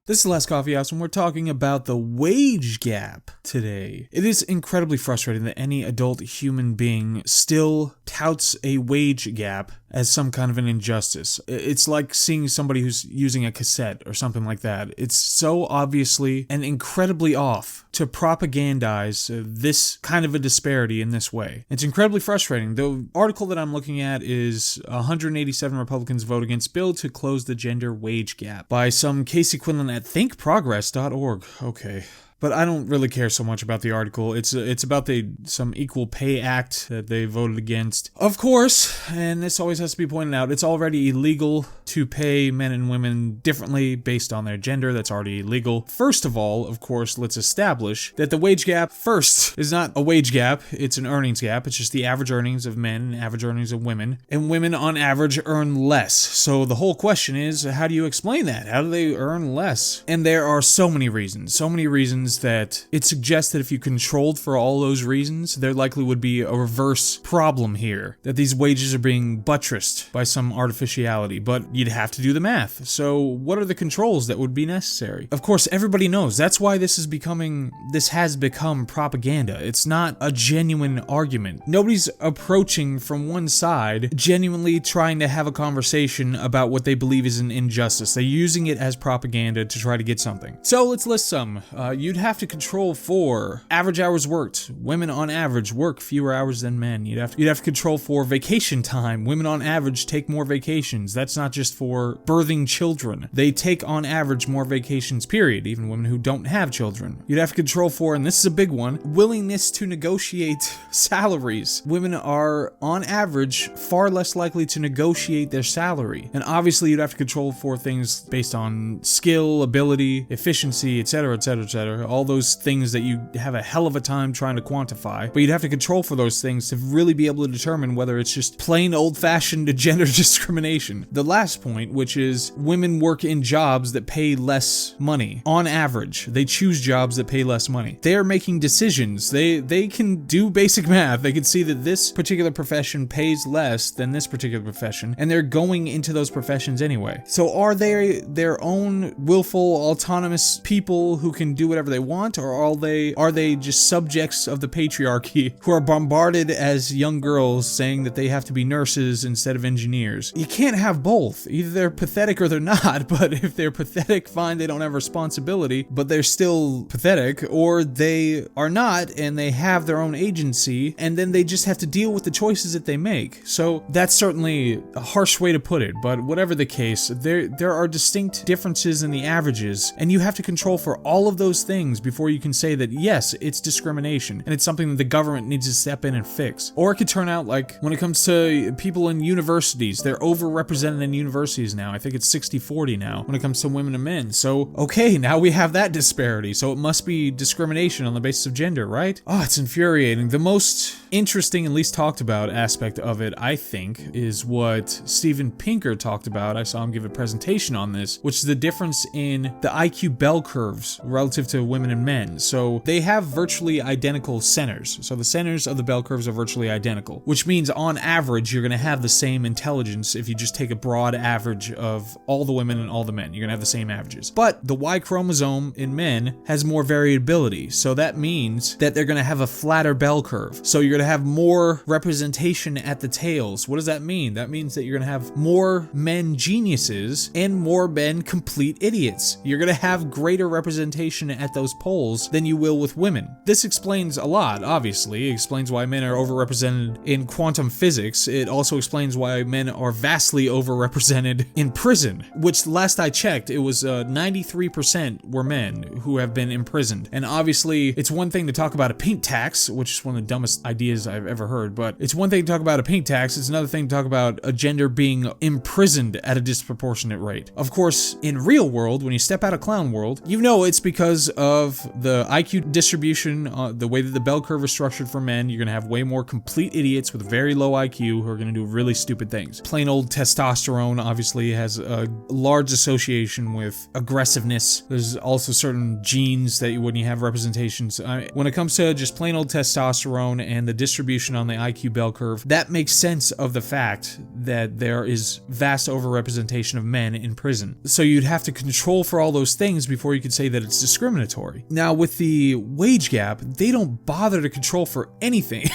This is The Last Coffee House, and we're talking about the wage gap today. It is incredibly frustrating that any adult human being still touts a wage gap as some kind of an injustice. It's like seeing somebody who's using a cassette or something like that. It's so obviously and incredibly off to propagandize this kind of a disparity in this way. It's incredibly frustrating. The article that I'm looking at is 187 Republicans vote against bill to close the gender wage gap by some case equivalent at thinkprogress.org. Okay. But I don't really care so much about the article. It's about some Equal Pay Act that they voted against. Of course, and this always has to be pointed out, it's already illegal to pay men and women differently based on their gender. That's already illegal. First of all, of course, let's establish that the wage gap, first, is not a wage gap. It's an earnings gap. It's just the average earnings of men and average earnings of women. And women, on average, earn less. So the whole question is, how do you explain that? How do they earn less? And there are so many reasons that it suggests that if you controlled for all those reasons, there likely would be a reverse problem here, that these wages are being buttressed by some artificiality, but you'd have to do the math. So what are the controls that would be necessary? Of course, everybody knows. That's why this has become propaganda. It's not a genuine argument. Nobody's approaching from one side, genuinely trying to have a conversation about what they believe is an injustice. They're using it as propaganda to try to get something. So let's list some. You'd have to control for average hours worked. Women on average work fewer hours than men. You'd have to control for vacation time. Women on average take more vacations. That's not just for birthing children. They take on average more vacations, period, even women who don't have children. You'd have to control for, and this is a big one, willingness to negotiate salaries. Women are on average far less likely to negotiate their salary. And obviously you'd have to control for things based on skill, ability, efficiency, etc., etc., etc. All those things that you have a hell of a time trying to quantify, but you'd have to control for those things to really be able to determine whether it's just plain old-fashioned gender discrimination. The last point, which is women work in jobs that pay less money. On average, they choose jobs that pay less money. They're making decisions. They can do basic math. They can see that this particular profession pays less than this particular profession, and they're going into those professions anyway. So are they their own willful, autonomous people who can do whatever they want, or are they just subjects of the patriarchy who are bombarded as young girls saying that they have to be nurses instead of engineers? You can't have both. Either they're pathetic or they're not, but if they're pathetic, fine, they don't have responsibility, but they're still pathetic, or they are not and they have their own agency, and then they just have to deal with the choices that they make. So that's certainly a harsh way to put it, but whatever the case, there are distinct differences in the averages, and you have to control for all of those things before you can say that yes, it's discrimination and it's something that the government needs to step in and fix. Or it could turn out like when it comes to people in universities, they're overrepresented in universities now. I think it's 60-40 now when it comes to women and men. So okay, now we have that disparity, so it must be discrimination on the basis of gender, right? Oh, it's infuriating. The most interesting and least talked about aspect of it, I think, is what Steven Pinker talked about. I saw him give a presentation on this, which is the difference in the IQ bell curves relative to women and men. So they have virtually identical centers. So the centers of the bell curves are virtually identical, which means on average, you're going to have the same intelligence if you just take a broad average of all the women and all the men. You're going to have the same averages. But the Y chromosome in men has more variability. So that means that they're going to have a flatter bell curve. So you're going to have more representation at the tails. What does that mean? That means that you're going to have more men geniuses and more men complete idiots. You're going to have greater representation at those polls than you will with women. This explains a lot, obviously. It explains why men are overrepresented in quantum physics. It also explains why men are vastly overrepresented in prison, which last I checked, it was 93% were men who have been imprisoned. And obviously, it's one thing to talk about a pink tax, which is one of the dumbest ideas I've ever heard, but it's one thing to talk about a pink tax, it's another thing to talk about a gender being imprisoned at a disproportionate rate. Of course, in real world, when you step out of clown world, you know it's because of the IQ distribution, the way that the bell curve is structured for men. You're going to have way more complete idiots with very low IQ who are going to do really stupid things. Plain old testosterone obviously has a large association with aggressiveness. There's also certain genes that when you have representations, when it comes to just plain old testosterone and the distribution on the IQ bell curve, that makes sense of the fact that there is vast overrepresentation of men in prison. So you'd have to control for all those things before you could say that it's discriminatory. Now, with the wage gap, they don't bother to control for anything.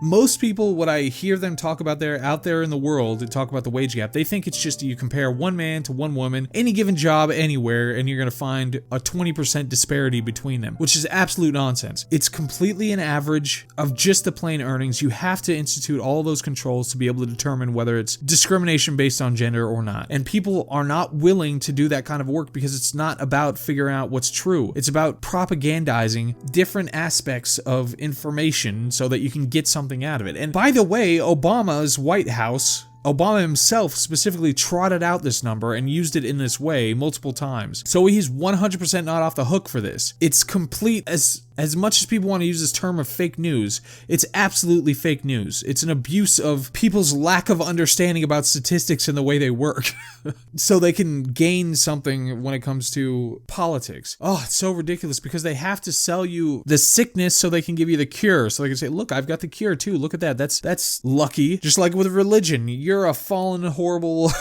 Most people, what I hear them talk about out there in the world to talk about the wage gap, they think it's just you compare one man to one woman, any given job anywhere, and you're going to find a 20% disparity between them, which is absolute nonsense. It's completely an average of just the plain earnings. You have to institute all those controls to be able to determine whether it's discrimination based on gender or not. And people are not willing to do that kind of work because it's not about figuring out what's true. It's about propagandizing different aspects of information so that you can get something out of it. And by the way, Obama's White House, Obama himself specifically trotted out this number and used it in this way multiple times. So he's 100% not off the hook for this. It's complete, as much as people want to use this term of fake news, it's absolutely fake news. It's an abuse of people's lack of understanding about statistics and the way they work. So they can gain something when it comes to politics. Oh, it's so ridiculous because they have to sell you the sickness so they can give you the cure. So they can say, look, I've got the cure too. Look at that. That's lucky. Just like with religion, you're a fallen, horrible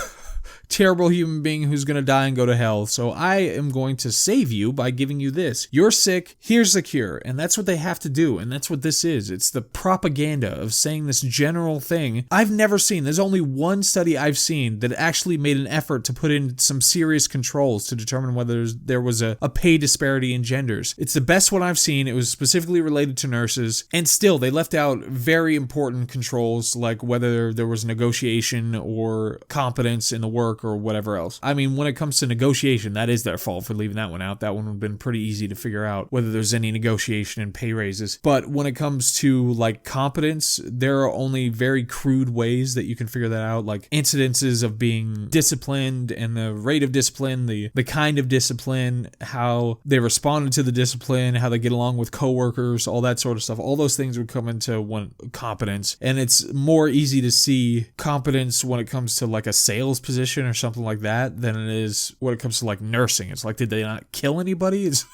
terrible human being who's going to die and go to hell. So I am going to save you by giving you this. You're sick. Here's the cure. And that's what they have to do. And that's what this is. It's the propaganda of saying this general thing. I've never seen, there's only one study I've seen that actually made an effort to put in some serious controls to determine whether there was a pay disparity in genders. It's the best one I've seen. It was specifically related to nurses. And still, they left out very important controls like whether there was negotiation or competence in the work or whatever else. I mean, when it comes to negotiation, that is their fault for leaving that one out. That one would have been pretty easy to figure out whether there's any negotiation and pay raises. But when it comes to like competence, there are only very crude ways that you can figure that out, like incidences of being disciplined and the rate of discipline, the kind of discipline, how they responded to the discipline, how they get along with coworkers, all that sort of stuff. All those things would come into one competence. And it's more easy to see competence when it comes to like a sales position or something like that than it is when it comes to like nursing. It's like, did they not kill anybody? It's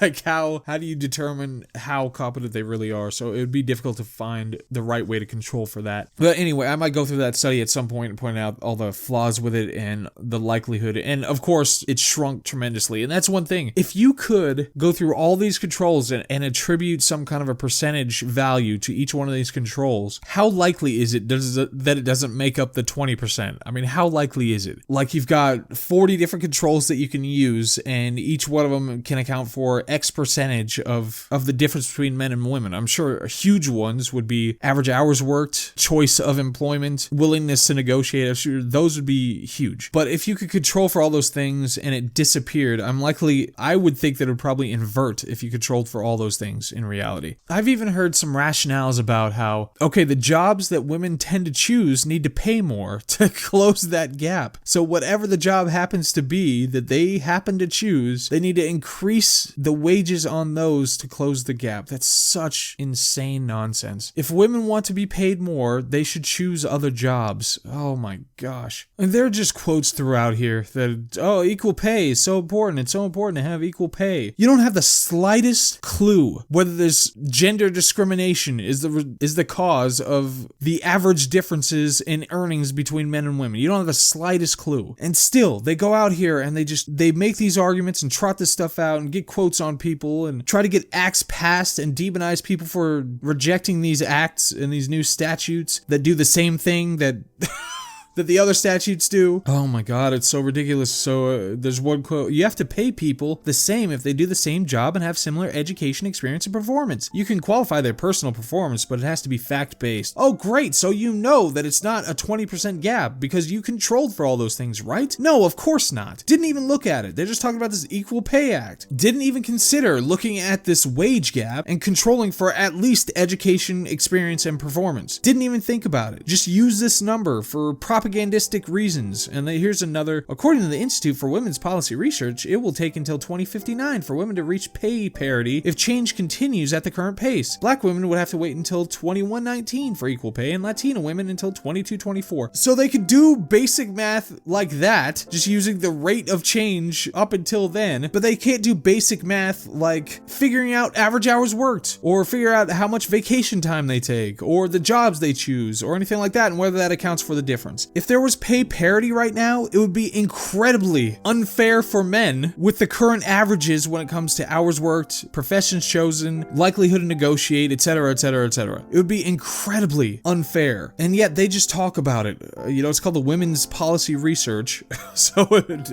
like, how do you determine how competent they really are? So it would be difficult to find the right way to control for that. But anyway, I might go through that study at some point and point out all the flaws with it and the likelihood. And of course, it shrunk tremendously. And that's one thing. If you could go through all these controls and attribute some kind of a percentage value to each one of these controls, how likely is it that it doesn't make up the 20%? I mean, how likely is it? Like, you've got 40 different controls that you can use, and each one of them can account for X percentage of the difference between men and women. I'm sure huge ones would be average hours worked, choice of employment, willingness to negotiate. I'm sure those would be huge. But if you could control for all those things and it disappeared, I would think that it would probably invert if you controlled for all those things in reality. I've even heard some rationales about how, okay, the jobs that women tend to choose need to pay more to close that gap. So whatever the job happens to be that they happen to choose, they need to increase the wages on those to close the gap. That's such insane nonsense. If women want to be paid more, they should choose other jobs. Oh my gosh. And there are just quotes throughout here that, oh, equal pay is so important. It's so important to have equal pay. You don't have the slightest clue whether this gender discrimination is the cause of the average differences in earnings between men and women. You don't have the slightest clue. And still, they go out here and they make these arguments and trot this stuff out and get quotes on people and try to get acts passed and demonize people for rejecting these acts and these new statutes that do the same thing that that the other statutes do. Oh my god, it's so ridiculous. So there's one quote: you have to pay people the same if they do the same job and have similar education, experience, and performance. You can qualify their personal performance, but it has to be fact-based. Oh great, so you know that it's not a 20% gap because you controlled for all those things, right? No, of course not. Didn't even look at it. They're just talking about this Equal Pay Act. Didn't even consider looking at this wage gap and controlling for at least education, experience, and performance. Didn't even think about it. Just use this number for propaganda propagandistic reasons. And here's another. According to the Institute for Women's Policy Research, it will take until 2059 for women to reach pay parity if change continues at the current pace. Black women would have to wait until 2119 for equal pay, and Latino women until 2224. So they could do basic math like that, just using the rate of change up until then, but they can't do basic math like figuring out average hours worked, or figure out how much vacation time they take, or the jobs they choose, or anything like that, and whether that accounts for the difference. If there was pay parity right now, it would be incredibly unfair for men with the current averages when it comes to hours worked, professions chosen, likelihood to negotiate, etc., etc., etc. It would be incredibly unfair, and yet they just talk about it. It's called the Women's Policy Research, so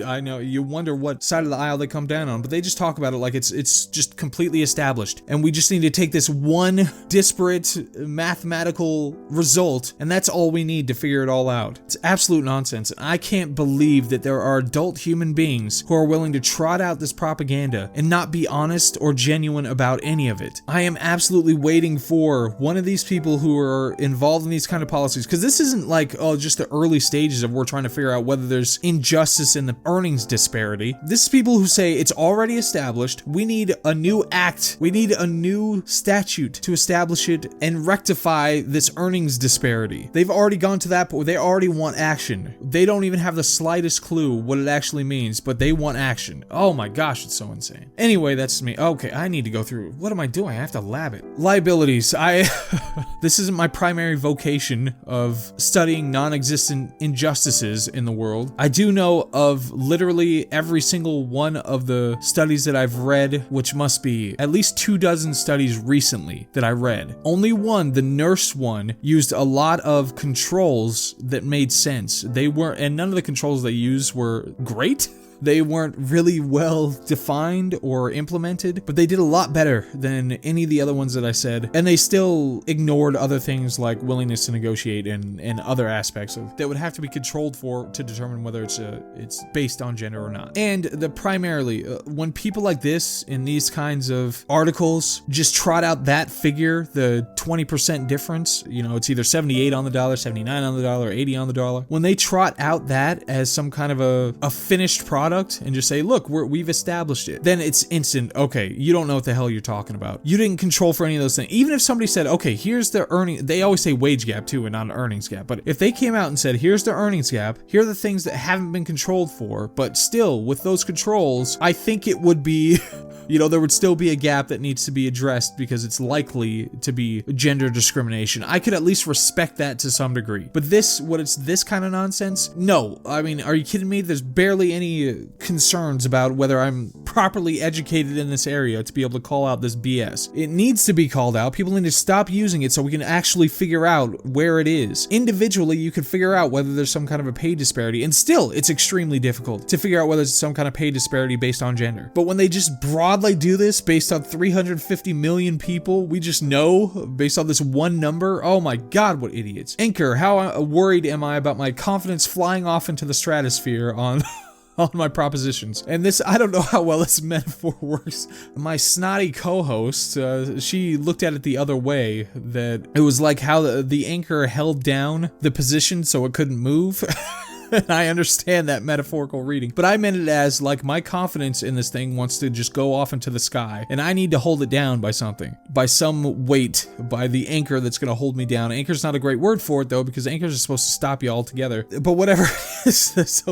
I know you wonder what side of the aisle they come down on, but they just talk about it like it's just completely established, and we just need to take this one disparate mathematical result, and that's all we need to figure it all out. It's absolute nonsense. I can't believe that there are adult human beings who are willing to trot out this propaganda and not be honest or genuine about any of it. I am absolutely waiting for one of these people who are involved in these kind of policies, because this isn't like, just the early stages of we're trying to figure out whether there's injustice in the earnings disparity. This is people who say it's already established, we need a new act, we need a new statute to establish it and rectify this earnings disparity. They've already gone to that point where they already want action. They don't even have the slightest clue what it actually means, but they want action. Oh my gosh, it's so insane. Anyway, that's me. Okay, I need to go through. What am I doing? I have to lab it. Liabilities. This isn't my primary vocation of studying non-existent injustices in the world. I do know of literally every single one of the studies that I've read, which must be at least 24 studies recently that I read. Only one, the nurse one, used a lot of controls that made sense. And none of the controls they used were great. They weren't really well defined or implemented, but they did a lot better than any of the other ones that I said, and they still ignored other things like willingness to negotiate and other aspects of that would have to be controlled for to determine whether it's based on gender or not. And primarily, when people like this in these kinds of articles just trot out that figure, the 20% difference, it's either 78 on the dollar, 79 on the dollar, 80 on the dollar. When they trot out that as some kind of a finished product and just say, look, we've established it, then it's instant. Okay, you don't know what the hell you're talking about. You didn't control for any of those things. Even if somebody said, okay, here's the earning, they always say wage gap too and not an earnings gap, but if they came out and said, here's the earnings gap, here are the things that haven't been controlled for, but still with those controls, I think it would be there would still be a gap that needs to be addressed because it's likely to be gender discrimination. I could at least respect that to some degree. But this kind of nonsense? No. I mean, are you kidding me? There's barely any concerns about whether I'm properly educated in this area to be able to call out this BS. It needs to be called out. People need to stop using it so we can actually figure out where it is. Individually, you could figure out whether there's some kind of a pay disparity, and still, it's extremely difficult to figure out whether there's some kind of pay disparity based on gender. But when they just broadly do this based on 350 million people, we just know based on this one number. Oh my god, what idiots. Anchor, how worried am I about my confidence flying off into the stratosphere on my propositions? And this, I don't know how well this metaphor works. My snotty co-host, she looked at it the other way, that it was like how the anchor held down the position so it couldn't move. And I understand that metaphorical reading, but I meant it as like my confidence in this thing wants to just go off into the sky, and I need to hold it down by something, by some weight, by the anchor that's going to hold me down. Anchor's not a great word for it though, because anchors are supposed to stop you altogether. But whatever it is, so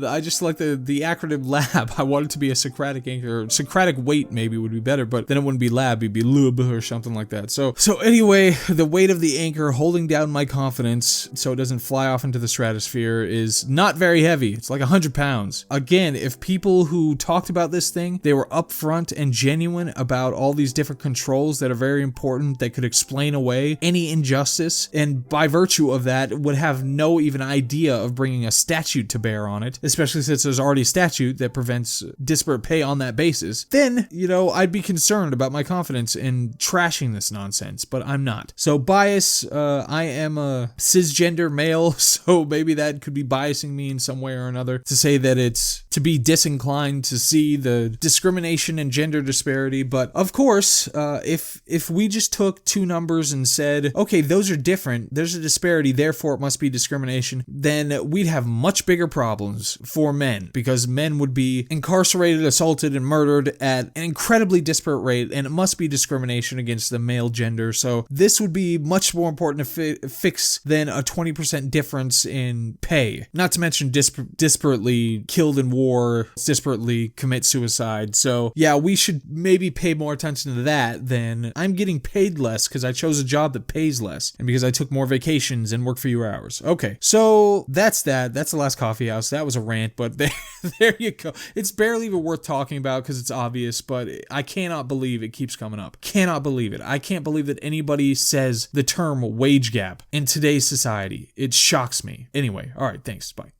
I just like the acronym LAB. I want it to be a Socratic anchor. Socratic weight maybe would be better, but then it wouldn't be LAB, it'd be lub or something like that. So anyway, the weight of the anchor holding down my confidence so it doesn't fly off into the stratosphere is not very heavy. It's like 100 pounds. Again, if people who talked about this thing, they were upfront and genuine about all these different controls that are very important that could explain away any injustice, and by virtue of that would have no even idea of bringing a statute to bear on it, especially since there's already a statute that prevents disparate pay on that basis, then, I'd be concerned about my confidence in trashing this nonsense, but I'm not. So bias, I am a cisgender male, so maybe that could be biasing me in some way or another to say that it's to be disinclined to see the discrimination and gender disparity. But of course, if we just took two numbers and said, okay, those are different, there's a disparity, therefore it must be discrimination, then we'd have much bigger problems for men, because men would be incarcerated, assaulted, and murdered at an incredibly disparate rate, and it must be discrimination against the male gender. So this would be much more important to fix than a 20% difference in pay. Not to mention disparately killed in war, disparately commit suicide. So yeah, we should maybe pay more attention to that than I'm getting paid less because I chose a job that pays less and because I took more vacations and worked fewer hours. Okay, so that's that. That's the last coffee house. That was a rant, but there you go. It's barely even worth talking about because it's obvious, but I cannot believe it keeps coming up. Cannot believe it. I can't believe that anybody says the term wage gap in today's society. It shocks me. Anyway, all right, thanks. Bye.